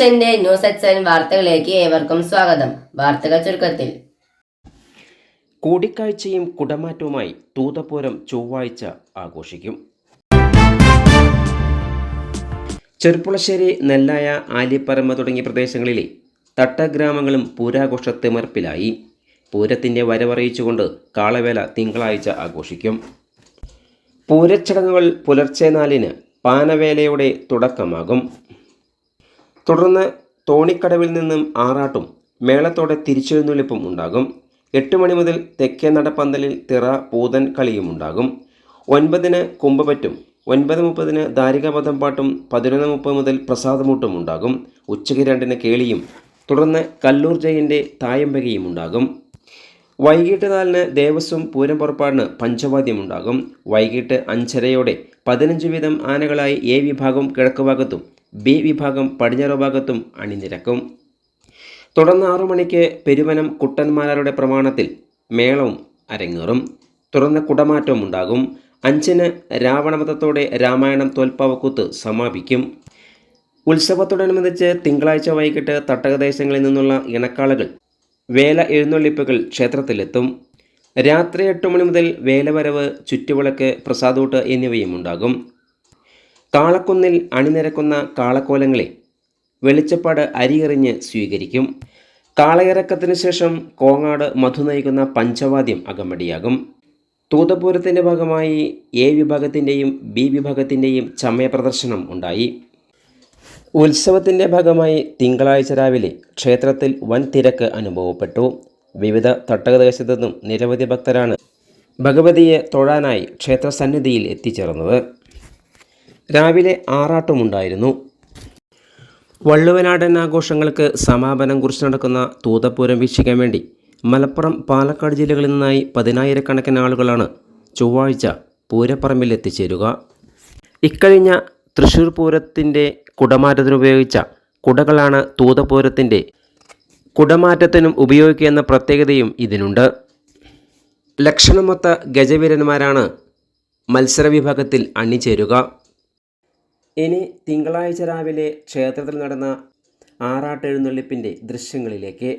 വിഷന്റെ news എക്സൻ വാർത്തകളിലേക്ക് ഏവർക്കും സ്വാഗതം. വാർത്തകൾ ചുരുക്കത്തിൽ. കൂടിക്കാഴ്ചയും കുടമാറ്റവുമായി തൂതപൂരം ചൊവ്വാഴ്ച ആഘോഷിക്കും. ചെർപ്പുളശ്ശേരി, നെല്ലായ, ആലിപ്പറമ്പ് തുടങ്ങിയ പ്രദേശങ്ങളിലെ തട്ടഗ്രാമങ്ങളും പൂരാഘോഷ തിമർപ്പിലായി. പൂരത്തിൻ്റെ വരവറിയിച്ചുകൊണ്ട് കാളവേല തിങ്കളാഴ്ച ആഘോഷിക്കും. പൂരച്ചടങ്ങുകൾ പുലർച്ചെ 4-ന് പാനവേലയോടെ തുടക്കമാകും. തുടർന്ന് തോണിക്കടവിൽ നിന്നും ആറാട്ടും മേളത്തോടെ തിരിച്ചെഴുന്നള്ളിപ്പും ഉണ്ടാകും. 8 മണി മുതൽ തെക്കേ നടപ്പന്തലിൽ തിറ പൂതൻ കളിയുമുണ്ടാകും. 9-ന് കുമ്പപറ്റും, 9:30-ന് ദാരികാപദം പാട്ടും 11:30 മുതൽ പ്രസാദമൂട്ടും ഉണ്ടാകും. ഉച്ചയ്ക്ക് 2-ന് കേളിയും തുടർന്ന് കല്ലൂർ ജയൻ്റെ തായമ്പകയും ഉണ്ടാകും. വൈകിട്ട് 4-ന് ദേവസ്വം പൂരം പുറപ്പാടിന് പഞ്ചവാദ്യമുണ്ടാകും. വൈകിട്ട് 5:30-യോടെ 15 വീതം ആനകളായി എ വിഭാഗം കിഴക്ക് ഭാഗത്തും ബി വിഭാഗം പടിഞ്ഞാറ് ഭാഗത്തും അണിനിരക്കും. തുടർന്ന് 6 മണിക്ക് പെരുവനം കുട്ടന്മാരുടെ പ്രമാണത്തിൽ മേളവും അരങ്ങേറും. തുടർന്ന് കുടമാറ്റവും ഉണ്ടാകും. 5-ന് രാവണവധത്തോടെ രാമായണം തോൽപ്പാവക്കൂത്ത് സമാപിക്കും. ഉത്സവത്തോടനുബന്ധിച്ച് തിങ്കളാഴ്ച വൈകിട്ട് തട്ടകദേശങ്ങളിൽ നിന്നുള്ള ഇണക്കാളകൾ വേല എഴുന്നള്ളിപ്പുകൾ ക്ഷേത്രത്തിലെത്തും. രാത്രി 8 മണി മുതൽ വേലവരവ്, ചുറ്റുവിളക്ക്, പ്രസാദൂട്ട് എന്നിവയും ഉണ്ടാകും. കാളക്കുന്നിൽ അണിനിരക്കുന്ന കാളക്കോലങ്ങളെ വെളിച്ചപ്പാട് അരിയെറിഞ്ഞ് സ്വീകരിക്കും. കാളയിറക്കത്തിന് ശേഷം കോങ്ങാട് മധു നയിക്കുന്ന പഞ്ചവാദ്യം അകമ്പടിയാകും. തൂതപൂരത്തിൻ്റെ ഭാഗമായി എ വിഭാഗത്തിൻ്റെയും ബി വിഭാഗത്തിൻ്റെയും ചമയ പ്രദർശനം ഉണ്ടായി. ഉത്സവത്തിൻ്റെ ഭാഗമായി തിങ്കളാഴ്ച രാവിലെ ക്ഷേത്രത്തിൽ വൻ തിരക്ക് അനുഭവപ്പെട്ടു. വിവിധ തട്ടകദേശത്തു നിന്നും നിരവധി ഭക്തരാണ് ഭഗവതിയെ തൊഴാനായി ക്ഷേത്രസന്നിധിയിൽ എത്തിച്ചേർന്നത്. രാവിലെ ആറാട്ടുമുണ്ടായിരുന്നു. വള്ളുവനാടൻ ആഘോഷങ്ങൾക്ക് സമാപനം കുറിച്ച് നടക്കുന്ന തൂതപൂരം വീക്ഷിക്കാൻ വേണ്ടി മലപ്പുറം, പാലക്കാട് ജില്ലകളിൽ നിന്നായി 10,000-കണക്കിന് ആളുകളാണ് ചൊവ്വാഴ്ച പൂരപ്പറമ്പിൽ എത്തിച്ചേരുക. ഇക്കഴിഞ്ഞ തൃശ്ശൂർ പൂരത്തിൻ്റെ കുടമാറ്റത്തിനുപയോഗിച്ച കുടകളാണ് തൂതപൂരത്തിൻ്റെ കുടമാറ്റത്തിനും ഉപയോഗിക്കുക എന്ന പ്രത്യേകതയും ഇതിനുണ്ട്. ലക്ഷണമൊത്ത ഗജവീരന്മാരാണ് മത്സര വിഭാഗത്തിൽ അണിചേരുക. ഇനി തിങ്കളാഴ്ച രാവിലെ ക്ഷേത്രത്തിൽ നടന്ന ആറാട്ടെഴുന്നള്ളിപ്പിൻ്റെ ദൃശ്യങ്ങളിലേക്ക്.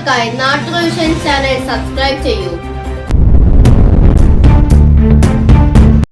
വാർത്തകൾക്കായി നാട്ടുകൾ വിഷൻ ചാനൽ സബ്സ്ക്രൈബ് ചെയ്യൂ.